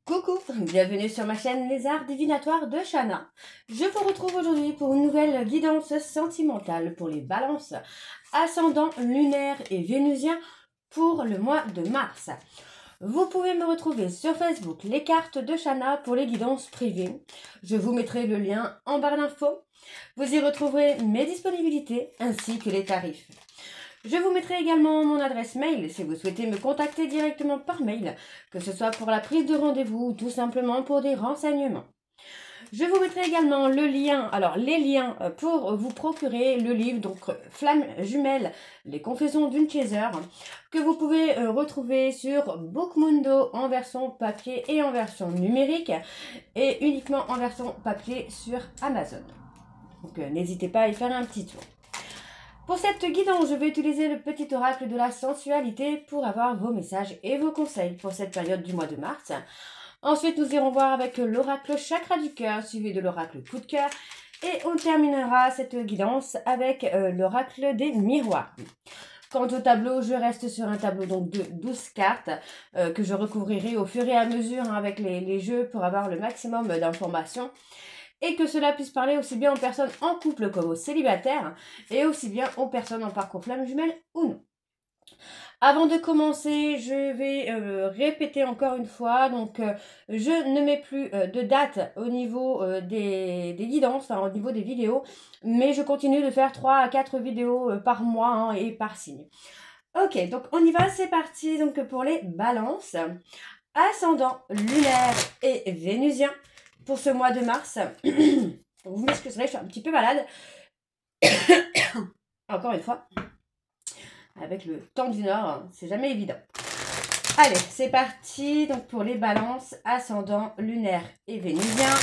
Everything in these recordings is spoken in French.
Coucou, bienvenue sur ma chaîne Les Arts Divinatoires de Shana. Je vous retrouve aujourd'hui pour une nouvelle guidance sentimentale pour les balances, ascendant lunaire et vénusien pour le mois de mars. Vous pouvez me retrouver sur Facebook, les cartes de Shana pour les guidances privées. Je vous mettrai le lien en barre d'infos. Vous y retrouverez mes disponibilités ainsi que les tarifs. Je vous mettrai également mon adresse mail si vous souhaitez me contacter directement par mail, que ce soit pour la prise de rendez-vous ou tout simplement pour des renseignements. Je vous mettrai également le lien, les liens pour vous procurer le livre, donc Flamme Jumelle, les confessions d'une chaser, que vous pouvez retrouver sur Bookmundo en version papier et en version numérique, et uniquement en version papier sur Amazon. Donc n'hésitez pas à y faire un petit tour. Pour cette guidance, je vais utiliser le petit oracle de la sensualité pour avoir vos messages et vos conseils pour cette période du mois de mars. Ensuite, nous irons voir avec l'oracle chakra du cœur, suivi de l'oracle coup de cœur. Et on terminera cette guidance avec l'oracle des miroirs. Quant au tableau, je reste sur un tableau donc de 12 cartes que je recouvrirai au fur et à mesure avec les jeux pour avoir le maximum d'informations. Et que cela puisse parler aussi bien aux personnes en couple comme aux célibataires, et aussi bien aux personnes en parcours flamme jumelle ou non. Avant de commencer, je vais répéter encore une fois, donc je ne mets plus de date au niveau des guidances, au niveau des vidéos, mais je continue de faire 3 à 4 vidéos par mois et par signe. Ok, donc on y va, c'est parti donc pour les balances, ascendant lunaire et vénusien. Pour ce mois de mars, vous m'excuserez, je suis un petit peu malade. Encore une fois, avec le temps du Nord, c'est jamais évident. Allez, c'est parti. Donc pour les balances, ascendant, lunaire et vénusien.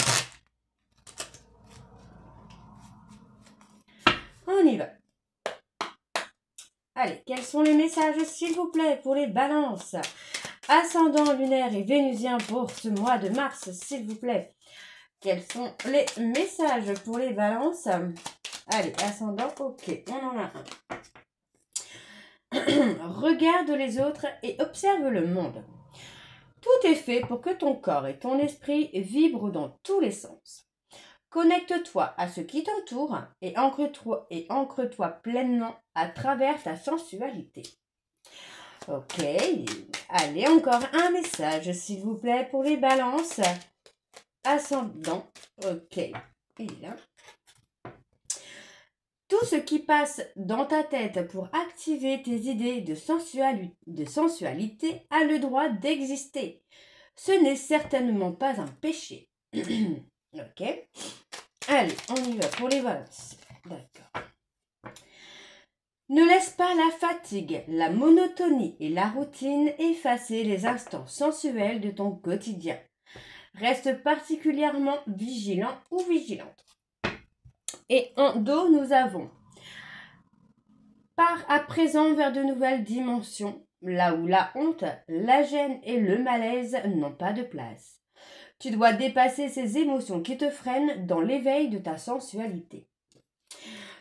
On y va. Allez, quels sont les messages, s'il vous plaît, pour les balances? Ascendant, lunaire et vénusien pour ce mois de mars, s'il vous plaît. Quels sont les messages pour les balances? Allez, ascendant, ok, on en a un. Regarde les autres et observe le monde. Tout est fait pour que ton corps et ton esprit vibrent dans tous les sens. Connecte-toi à ce qui t'entoure et ancre-toi pleinement à travers ta sensualité. Ok, allez, encore un message, s'il vous plaît, pour les balances. Ascendant, ok, et là. Tout ce qui passe dans ta tête pour activer tes idées de sensualité a le droit d'exister. Ce n'est certainement pas un péché. Ok. Allez, on y va pour les balances. D'accord. Ne laisse pas la fatigue, la monotonie et la routine effacer les instants sensuels de ton quotidien. Reste particulièrement vigilant ou vigilante. Et en dos, nous avons pars à présent vers de nouvelles dimensions, là où la honte, la gêne et le malaise n'ont pas de place. Tu dois dépasser ces émotions qui te freinent dans l'éveil de ta sensualité.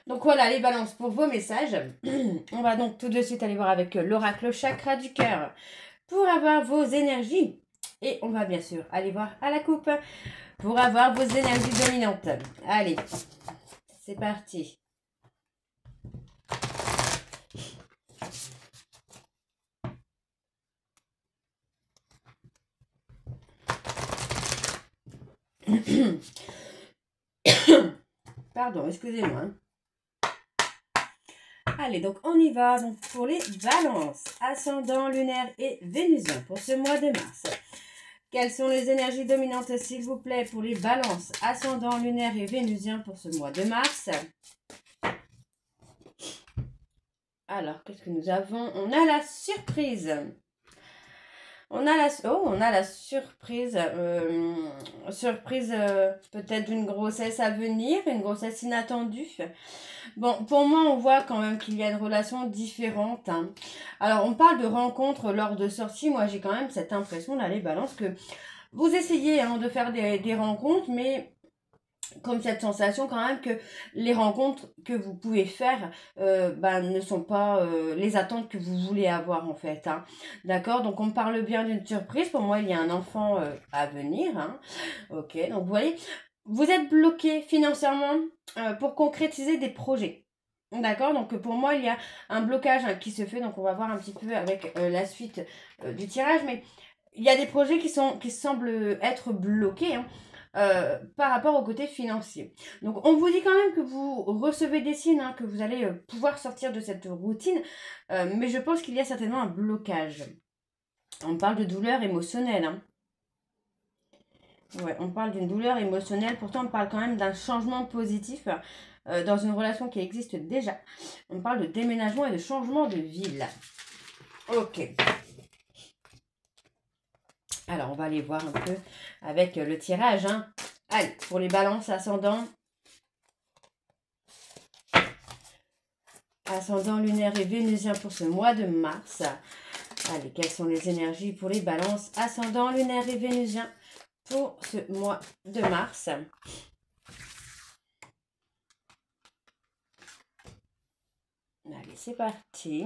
Donc voilà les balances pour vos messages. On va donc tout de suite aller voir avec l'oracle chakra du cœur pour avoir vos énergies. Et on va bien sûr aller voir à la coupe pour avoir vos énergies dominantes. Allez, c'est parti. Pardon, excusez-moi. Allez, donc on y va donc pour les balances, ascendant, lunaire et vénusien pour ce mois de mars. Quelles sont les énergies dominantes, s'il vous plaît, pour les balances, ascendant, lunaire et vénusien pour ce mois de mars? Alors, qu'est-ce que nous avons? On a la surprise. On a la surprise. Surprise peut-être d'une grossesse à venir, une grossesse inattendue. Bon, pour moi, on voit quand même qu'il y a une relation différente. Hein. Alors, on parle de rencontres lors de sorties. Moi, j'ai quand même cette impression, là, les balances, que vous essayez de faire des rencontres, mais comme cette sensation quand même que les rencontres que vous pouvez faire ne sont pas les attentes que vous voulez avoir en fait. Hein. D'accord? Donc on parle bien d'une surprise. Pour moi, il y a un enfant à venir. Hein. Ok, donc vous voyez, vous êtes bloqué financièrement pour concrétiser des projets. D'accord, donc pour moi il y a un blocage qui se fait, donc on va voir un petit peu avec la suite du tirage, mais il y a des projets qui semblent être bloqués hein, par rapport au côté financier. Donc on vous dit quand même que vous recevez des signes, hein, que vous allez pouvoir sortir de cette routine, mais je pense qu'il y a certainement un blocage. On parle de douleur émotionnelle. Hein. Ouais, on parle d'une douleur émotionnelle, pourtant on parle quand même d'un changement positif dans une relation qui existe déjà. On parle de déménagement et de changement de ville. Ok. Alors on va aller voir un peu avec le tirage. Hein. Allez, pour les balances ascendant. Ascendant lunaire et vénusien pour ce mois de mars. Allez, quelles sont les énergies pour les balances ascendant lunaire et vénusien pour ce mois de mars? Allez, c'est parti.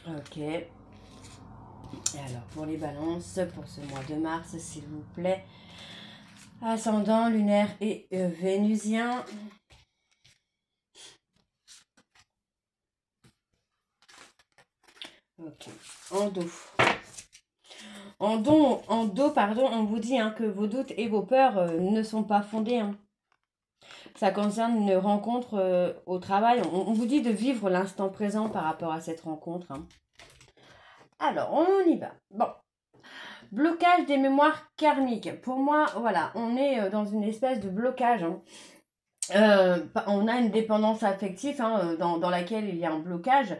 Ok. Et alors, pour les balances, pour ce mois de mars, s'il vous plaît. Ascendant, lunaire et vénusien. Ok. En dos. En dos, pardon, on vous dit hein, que vos doutes et vos peurs ne sont pas fondés. Hein. Ça concerne une rencontre au travail. On vous dit de vivre l'instant présent par rapport à cette rencontre. Hein. Alors, on y va. Bon. Blocage des mémoires karmiques. Pour moi, voilà, on est dans une espèce de blocage. Hein. On a une dépendance affective hein, dans laquelle il y a un blocage.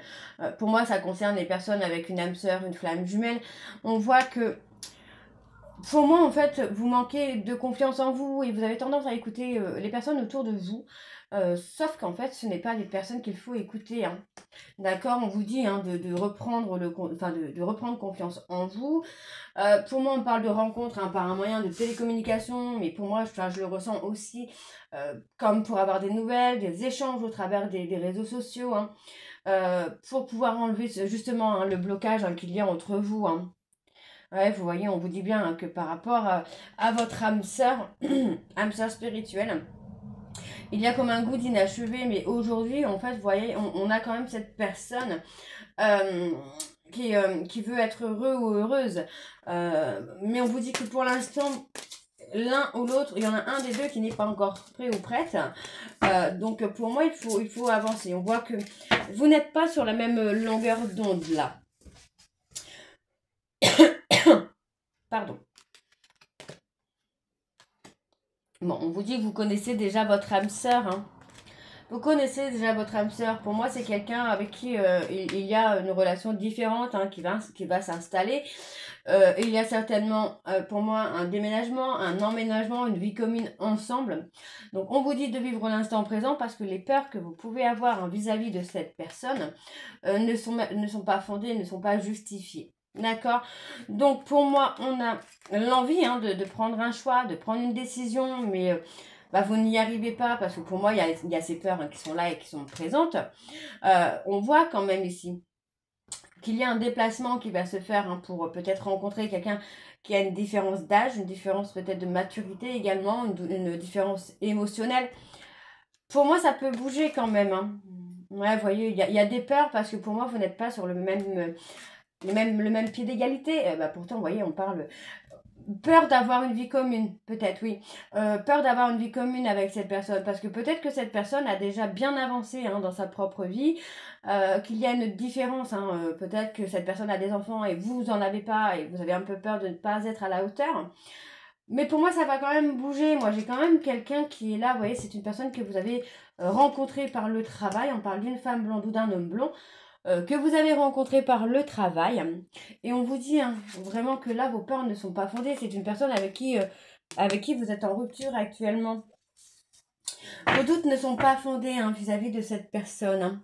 Pour moi, ça concerne les personnes avec une âme sœur, une flamme jumelle. On voit que, pour moi, en fait, vous manquez de confiance en vous et vous avez tendance à écouter les personnes autour de vous. Sauf qu'en fait, ce n'est pas des personnes qu'il faut écouter. Hein. D'accord, on vous dit hein, de reprendre de reprendre confiance en vous. Pour moi, on parle de rencontre hein, par un moyen de télécommunication, mais pour moi, je le ressens aussi comme pour avoir des nouvelles, des échanges au travers des réseaux sociaux, hein, pour pouvoir enlever justement hein, le blocage hein, qu'il y a entre vous. Hein. Ouais, vous voyez, on vous dit bien hein, que par rapport à votre âme sœur spirituelle, il y a comme un goût d'inachevé, mais aujourd'hui, en fait, vous voyez, on a quand même cette personne euh, qui veut être heureux ou heureuse. Mais on vous dit que pour l'instant, l'un ou l'autre, il y en a un des deux qui n'est pas encore prêt ou prête. Donc pour moi, il faut avancer. On voit que vous n'êtes pas sur la même longueur d'onde là. Pardon. Bon, on vous dit que vous connaissez déjà votre âme sœur. Hein. Vous connaissez déjà votre âme sœur. Pour moi, c'est quelqu'un avec qui il y a une relation différente hein, qui va s'installer. Il y a certainement pour moi un déménagement, un emménagement, une vie commune ensemble. Donc on vous dit de vivre l'instant présent parce que les peurs que vous pouvez avoir hein, vis-à-vis de cette personne ne sont pas fondées, ne sont pas justifiées. D'accord. Donc pour moi, on a l'envie hein, de prendre un choix, de prendre une décision, mais vous n'y arrivez pas parce que pour moi, il y a ces peurs hein, qui sont là et qui sont présentes. On voit quand même ici qu'il y a un déplacement qui va se faire hein, pour peut-être rencontrer quelqu'un qui a une différence d'âge, une différence peut-être de maturité également, une différence émotionnelle. Pour moi, ça peut bouger quand même. Hein. Ouais, vous voyez, il y a des peurs parce que pour moi, vous n'êtes pas sur le même pied d'égalité. Pourtant, vous voyez, on parle peur d'avoir une vie commune, peut-être, oui. Peur d'avoir une vie commune avec cette personne, parce que peut-être que cette personne a déjà bien avancé hein, dans sa propre vie, qu'il y a une différence. Hein, peut-être que cette personne a des enfants et vous en avez pas, et vous avez un peu peur de ne pas être à la hauteur. Mais pour moi, ça va quand même bouger. Moi, j'ai quand même quelqu'un qui est là. Vous voyez, c'est une personne que vous avez rencontrée par le travail. On parle d'une femme blonde ou d'un homme blond que vous avez rencontré par le travail. Et on vous dit hein, vraiment que là, vos peurs ne sont pas fondées. C'est une personne avec qui vous êtes en rupture actuellement. Vos doutes ne sont pas fondés hein, vis-à-vis de cette personne. Hein.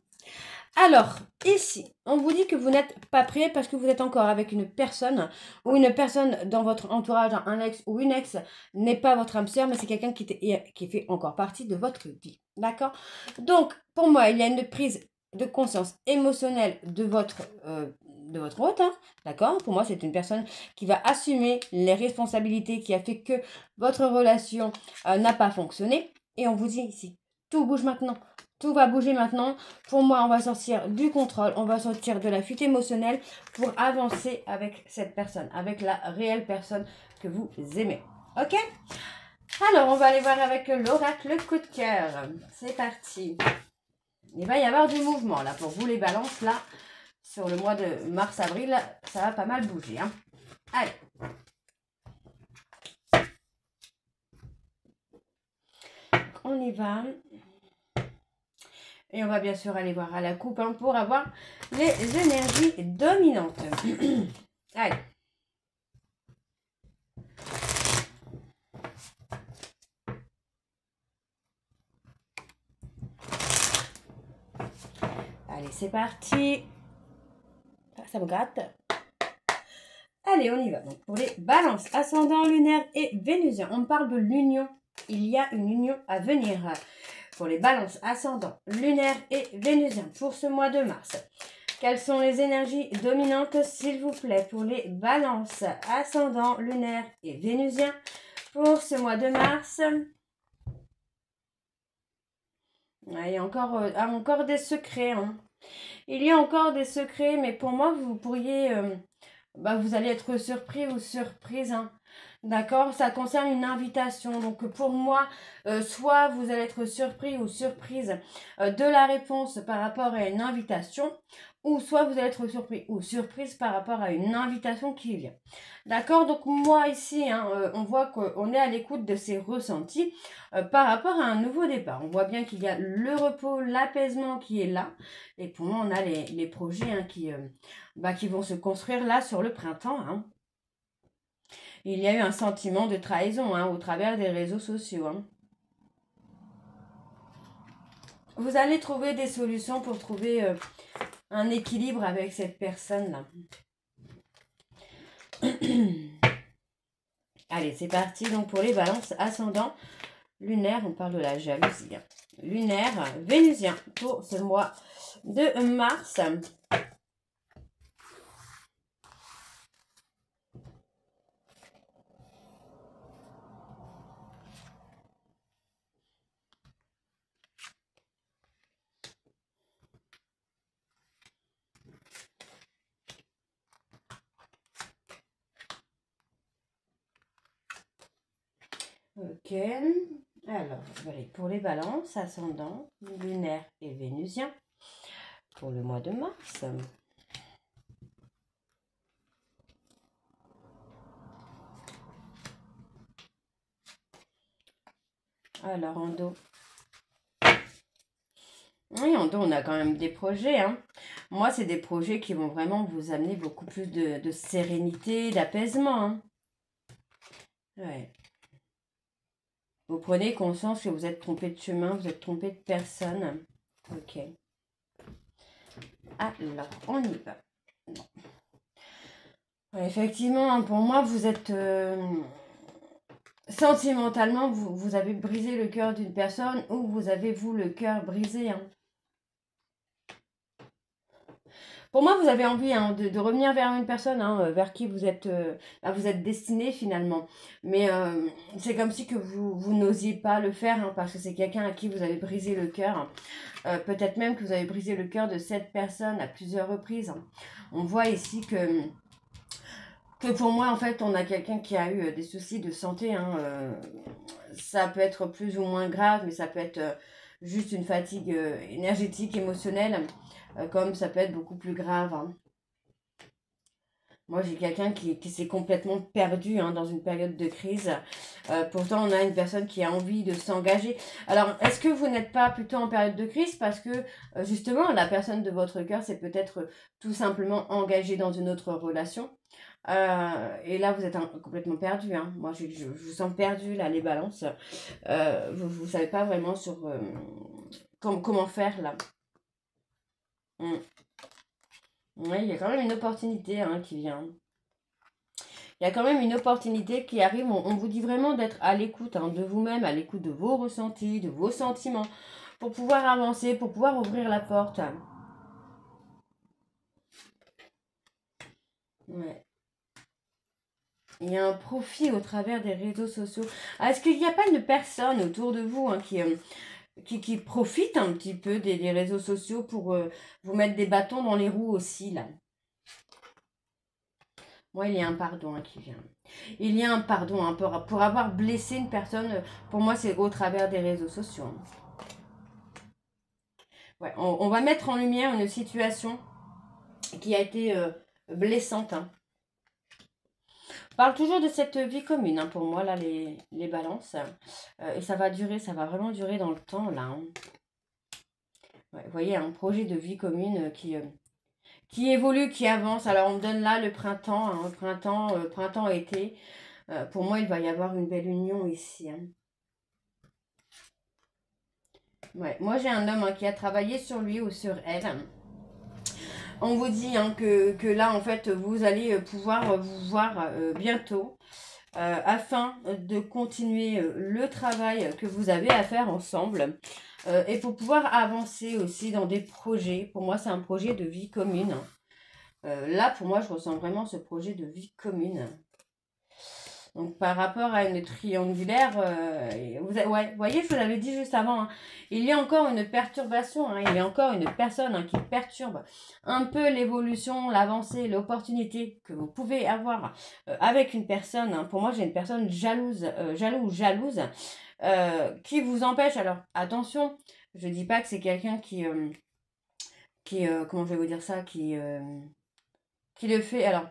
Alors, ici, on vous dit que vous n'êtes pas prêt parce que vous êtes encore avec une personne ou une personne dans votre entourage, un ex ou une ex, n'est pas votre âme sœur, mais c'est quelqu'un qui fait encore partie de votre vie. D'accord? Donc, pour moi, il y a une prise de conscience émotionnelle de votre hôte. Hein, d'accord? Pour moi, c'est une personne qui va assumer les responsabilités qui a fait que votre relation n'a pas fonctionné. Et on vous dit ici, tout bouge maintenant. Tout va bouger maintenant. Pour moi, on va sortir du contrôle, on va sortir de la fuite émotionnelle pour avancer avec cette personne, avec la réelle personne que vous aimez. Ok? Alors, on va aller voir avec l'oracle coup de cœur. C'est parti. Il va y avoir du mouvement là pour vous les balances là. Sur le mois de mars-avril, ça va pas mal bouger. Hein. Allez. On y va. Et on va bien sûr aller voir à la coupe hein, pour avoir les énergies dominantes. Allez. Allez, c'est parti. Ça me gratte. Allez, on y va. Donc, pour les balances, ascendant, lunaire et vénusien. On parle de l'union. Il y a une union à venir. Pour les balances, ascendant, lunaire et vénusien. Pour ce mois de mars. Quelles sont les énergies dominantes, s'il vous plaît, pour les balances, ascendant, lunaire et vénusien. Pour ce mois de mars. Il y a encore des secrets. Hein. Il y a encore des secrets, mais pour moi, vous pourriez... vous allez être surpris ou surprise. Hein. D'accord? Ça concerne une invitation. Donc, pour moi, soit vous allez être surpris ou surprise de la réponse par rapport à une invitation, ou soit vous allez être surpris ou surprise par rapport à une invitation qui vient. D'accord? Donc, moi, ici, hein, on voit qu'on est à l'écoute de ces ressentis par rapport à un nouveau départ. On voit bien qu'il y a le repos, l'apaisement qui est là. Et pour moi, on a les projets hein, qui vont se construire là sur le printemps. Hein. Il y a eu un sentiment de trahison hein, au travers des réseaux sociaux. Hein. Vous allez trouver des solutions pour trouver un équilibre avec cette personne-là. Allez, c'est parti. Donc, pour les balances ascendant, lunaire, on parle de la jalousie. Hein. Lunaire, vénusien pour ce mois de mars. Ok, alors, voilà, pour les balances, ascendant, lunaire et vénusien, pour le mois de mars. Alors, en dos. Oui, en dos, on a quand même des projets. Hein. Moi, c'est des projets qui vont vraiment vous amener beaucoup plus de sérénité, d'apaisement. Hein. Ouais. Vous prenez conscience que vous êtes trompé de chemin, vous êtes trompé de personne. Ok. Alors, on y va. Non. Ouais, effectivement, hein, pour moi, vous êtes... sentimentalement, vous avez brisé le cœur d'une personne ou vous avez, vous, le cœur brisé. Hein. Pour moi, vous avez envie hein, de revenir vers une personne hein, vers qui vous êtes destiné finalement. Mais c'est comme si que vous n'osiez pas le faire hein, parce que c'est quelqu'un à qui vous avez brisé le cœur. Peut-être même que vous avez brisé le cœur de cette personne à plusieurs reprises. Hein. On voit ici que pour moi, en fait, on a quelqu'un qui a eu des soucis de santé. Hein, ça peut être plus ou moins grave, mais ça peut être juste une fatigue énergétique, émotionnelle, comme ça peut être beaucoup plus grave. Hein. Moi, j'ai quelqu'un qui s'est complètement perdu hein, dans une période de crise. Pourtant, on a une personne qui a envie de s'engager. Alors, est-ce que vous n'êtes pas plutôt en période de crise parce que, justement, la personne de votre cœur s'est peut-être tout simplement engagée dans une autre relation Et là, vous êtes complètement perdu. Hein. Moi, je vous sens perdu, là, les balances. Vous ne savez pas vraiment sur comment faire, là. Mm. Oui, il y a quand même une opportunité hein, qui vient. Il y a quand même une opportunité qui arrive. On vous dit vraiment d'être à l'écoute hein, de vous-même, à l'écoute de vos ressentis, de vos sentiments, pour pouvoir avancer, pour pouvoir ouvrir la porte. Ouais. Il y a un profit au travers des réseaux sociaux. Ah, est-ce qu'il n'y a pas une personne autour de vous hein, qui profite un petit peu des réseaux sociaux pour vous mettre des bâtons dans les roues aussi, là? Moi, il y a un pardon hein, qui vient. Il y a un pardon hein, pour avoir blessé une personne. Pour moi, c'est au travers des réseaux sociaux. Hein. Ouais, on va mettre en lumière une situation qui a été blessante. Hein. Je parle toujours de cette vie commune hein, pour moi, là, les balances. Et ça va durer, ça va vraiment durer dans le temps, là. Hein. Ouais, vous voyez, un projet de vie commune qui évolue, qui avance. Alors, on me donne là le printemps, hein, printemps-été. Pour moi, il va y avoir une belle union ici. Hein. Ouais. Moi, j'ai un homme hein, qui a travaillé sur lui ou sur elle. On vous dit hein, que là, en fait, vous allez pouvoir vous voir bientôt afin de continuer le travail que vous avez à faire ensemble et pour pouvoir avancer aussi dans des projets. Pour moi, c'est un projet de vie commune. Là, pour moi, je ressens vraiment ce projet de vie commune. Donc, par rapport à une triangulaire, ouais, vous voyez, je vous l'avais dit juste avant, hein, il y a encore une perturbation, hein, il y a encore une personne hein, qui perturbe un peu l'évolution, l'avancée, l'opportunité que vous pouvez avoir avec une personne. Hein. Pour moi, j'ai une personne jalouse, jalouse, qui vous empêche. Alors, attention, je ne dis pas que c'est quelqu'un qui comment je vais vous dire ça, qui le fait. Alors,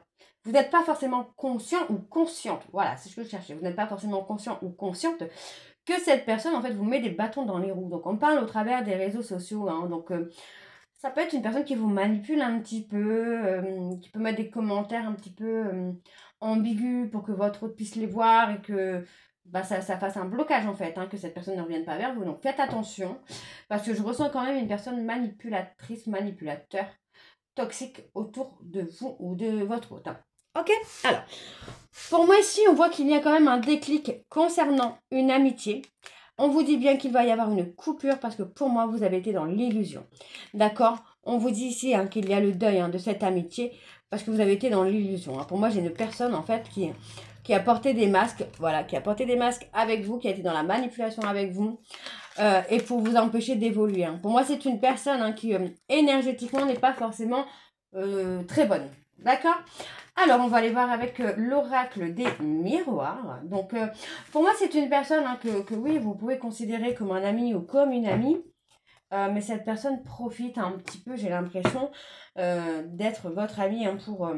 vous n'êtes pas forcément conscient ou consciente. Voilà, c'est ce que je cherchais. Vous n'êtes pas forcément conscient ou consciente que cette personne, en fait, vous met des bâtons dans les roues. Donc, on parle au travers des réseaux sociaux. Hein, donc, ça peut être une personne qui vous manipule un petit peu, qui peut mettre des commentaires un petit peu ambigus pour que votre autre puisse les voir et que bah, ça fasse un blocage, en fait, hein, que cette personne ne revienne pas vers vous. Donc, faites attention, parce que je ressens quand même une personne manipulatrice, manipulateur, toxique autour de vous ou de votre hôte. Hein. Ok. Alors, pour moi ici, on voit qu'il y a quand même un déclic concernant une amitié. On vous dit bien qu'il va y avoir une coupure parce que pour moi, vous avez été dans l'illusion. D'accord? On vous dit ici hein, qu'il y a le deuil hein, de cette amitié parce que vous avez été dans l'illusion. Hein. Pour moi, j'ai une personne en fait qui a porté des masques, voilà, qui a porté des masques avec vous, qui a été dans la manipulation avec vous et pour vous empêcher d'évoluer. Hein. Pour moi, c'est une personne hein, qui énergétiquement n'est pas forcément très bonne. D'accord? Alors, on va aller voir avec l'oracle des miroirs. Donc, pour moi, c'est une personne hein, que oui, vous pouvez considérer comme un ami ou comme une amie. Mais cette personne profite un petit peu, j'ai l'impression, d'être votre ami hein, pour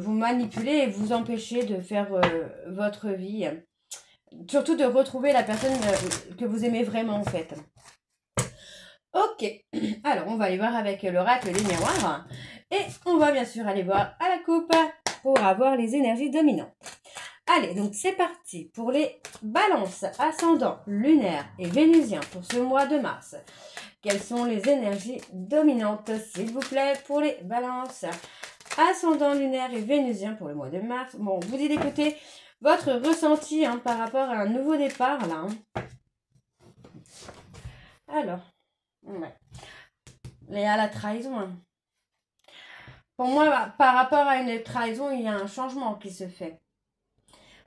vous manipuler et vous empêcher de faire votre vie. Surtout de retrouver la personne que vous aimez vraiment, en fait. Ok, alors on va aller voir avec l'oracle des miroirs. Et on va bien sûr aller voir à la coupe pour avoir les énergies dominantes. Allez, donc c'est parti pour les balances ascendant lunaire et vénusien pour ce mois de mars. Quelles sont les énergies dominantes, s'il vous plaît, pour les balances ascendant lunaire et vénusien pour le mois de mars? Bon, vous dites d'écouter votre ressenti hein, par rapport à un nouveau départ, là. Hein. Alors, ouais. Et à la trahison. Hein. Pour moi, par rapport à une trahison, il y a un changement qui se fait.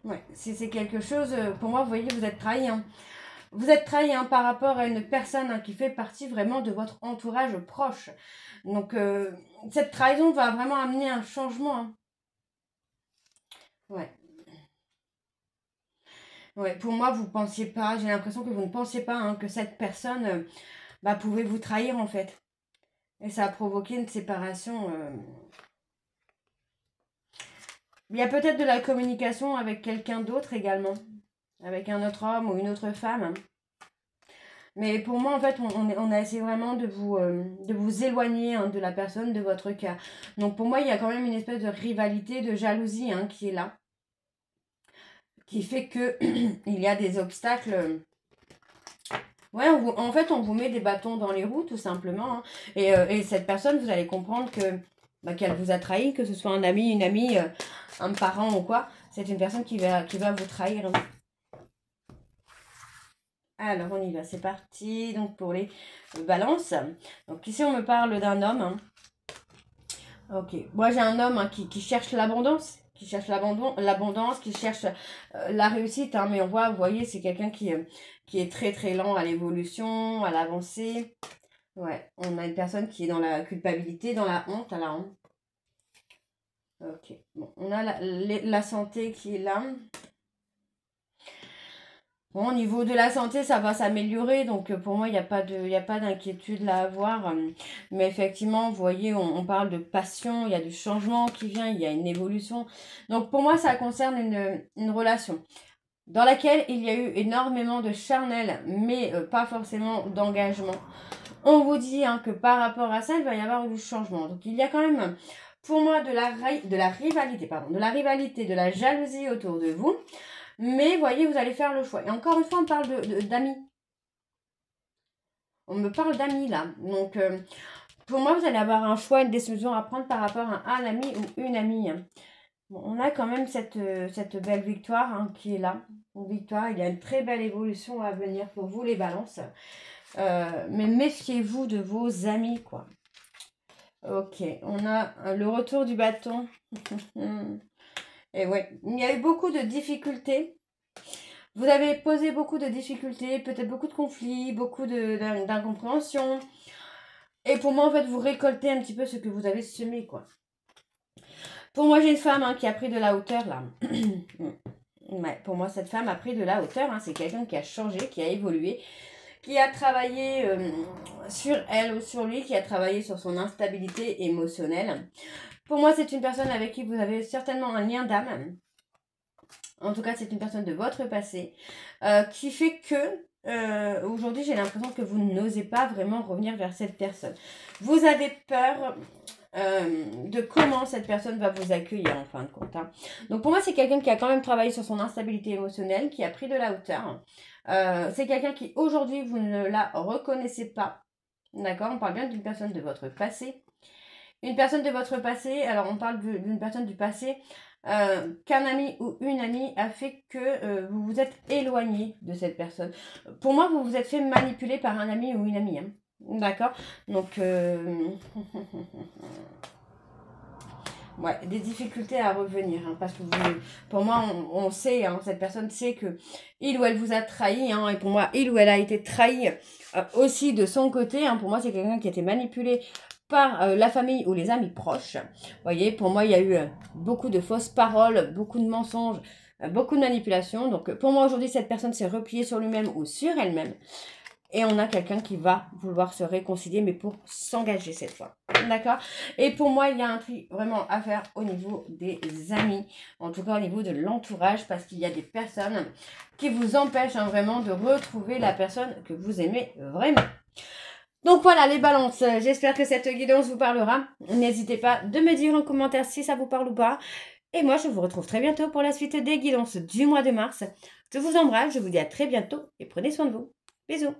Ouais, si c'est quelque chose, pour moi, vous voyez, vous êtes trahi. Hein. Vous êtes trahi hein, par rapport à une personne hein, qui fait partie vraiment de votre entourage proche. Donc, cette trahison va vraiment amener un changement. Hein. Ouais. Ouais, pour moi, vous ne pensiez pas, j'ai l'impression que vous ne pensiez pas hein, que cette personne pouvait vous trahir en fait. Et ça a provoqué une séparation. Il y a peut-être de la communication avec quelqu'un d'autre également. Avec un autre homme ou une autre femme. Mais pour moi, en fait, on a essayé vraiment de vous éloigner hein, de la personne, de votre cœur. Donc pour moi, il y a quand même une espèce de rivalité, de jalousie hein, qui est là. Qui fait que il y a des obstacles. Ouais, en fait, on vous met des bâtons dans les roues, tout simplement. Hein. Et cette personne, vous allez comprendre que qu'elle vous a trahi, que ce soit un ami, une amie, un parent ou quoi. C'est une personne qui va vous trahir. Alors, on y va, c'est parti. Donc, pour les balances. Donc, ici, on me parle d'un homme. Hein. Ok. Moi, j'ai un homme hein, qui cherche l'abondance. Qui cherche l'abondance, qui cherche la réussite. Hein, mais on voit, vous voyez, c'est quelqu'un qui est très, très lent à l'évolution, à l'avancée. Ouais, on a une personne qui est dans la culpabilité, dans la honte, à la honte. Ok. Bon, on a la santé qui est là. Bon, au niveau de la santé, ça va s'améliorer. Donc, pour moi, il n'y a pas d'inquiétude là à avoir. Mais effectivement, vous voyez, on parle de passion. Il y a du changement qui vient. Il y a une évolution. Donc, pour moi, ça concerne une relation dans laquelle il y a eu énormément de charnel, mais pas forcément d'engagement. On vous dit hein, que par rapport à ça, il va y avoir du changement. Donc, il y a quand même, pour moi, de la rivalité, de la jalousie autour de vous. Mais, voyez, vous allez faire le choix. Et encore une fois, on parle d'amis. On me parle d'amis, là. Donc, pour moi, vous allez avoir un choix, une décision à prendre par rapport à un ami ou une amie. Bon, on a quand même cette belle victoire hein, qui est là. Une victoire, il y a une très belle évolution à venir pour vous, les balances. Mais méfiez-vous de vos amis, quoi. Ok, on a le retour du bâton. Et ouais, il y a eu beaucoup de difficultés. Vous avez posé beaucoup de difficultés, peut-être beaucoup de conflits, beaucoup d'incompréhension. Et pour moi, en fait, vous récoltez un petit peu ce que vous avez semé, quoi. Pour moi, j'ai une femme hein, qui a pris de la hauteur, là. Ouais, pour moi, cette femme a pris de la hauteur. Hein. C'est quelqu'un qui a changé, qui a évolué, qui a travaillé sur elle ou sur lui, qui a travaillé sur son instabilité émotionnelle. Pour moi, c'est une personne avec qui vous avez certainement un lien d'âme. En tout cas, c'est une personne de votre passé qui fait que aujourd'hui, j'ai l'impression que vous n'osez pas vraiment revenir vers cette personne. Vous avez peur de comment cette personne va vous accueillir en fin de compte. Hein. Donc pour moi, c'est quelqu'un qui a quand même travaillé sur son instabilité émotionnelle, qui a pris de la hauteur. C'est quelqu'un qui aujourd'hui, vous ne la reconnaissez pas. D'accord? On parle bien d'une personne de votre passé. Une personne de votre passé, alors on parle d'une personne du passé qu'un ami ou une amie a fait que vous vous êtes éloigné de cette personne. Pour moi, vous vous êtes fait manipuler par un ami ou une amie. Hein. D'accord? Donc, ouais, des difficultés à revenir. Hein, parce que pour moi, on sait, hein, cette personne sait que il ou elle vous a trahi. Hein, et pour moi, il ou elle a été trahi aussi de son côté. Hein, pour moi, c'est quelqu'un qui a été manipulé par la famille ou les amis proches. Vous voyez, pour moi, il y a eu beaucoup de fausses paroles, beaucoup de mensonges, beaucoup de manipulations. Donc, pour moi, aujourd'hui, cette personne s'est repliée sur lui-même ou sur elle-même. Et on a quelqu'un qui va vouloir se réconcilier, mais pour s'engager cette fois. D'accord? Et pour moi, il y a un tri vraiment à faire au niveau des amis. En tout cas, au niveau de l'entourage, parce qu'il y a des personnes qui vous empêchent hein, vraiment de retrouver la personne que vous aimez vraiment. Donc voilà les balances, j'espère que cette guidance vous parlera. N'hésitez pas de me dire en commentaire si ça vous parle ou pas. Et moi je vous retrouve très bientôt pour la suite des guidances du mois de mars. Je vous embrasse, je vous dis à très bientôt et prenez soin de vous. Bisous.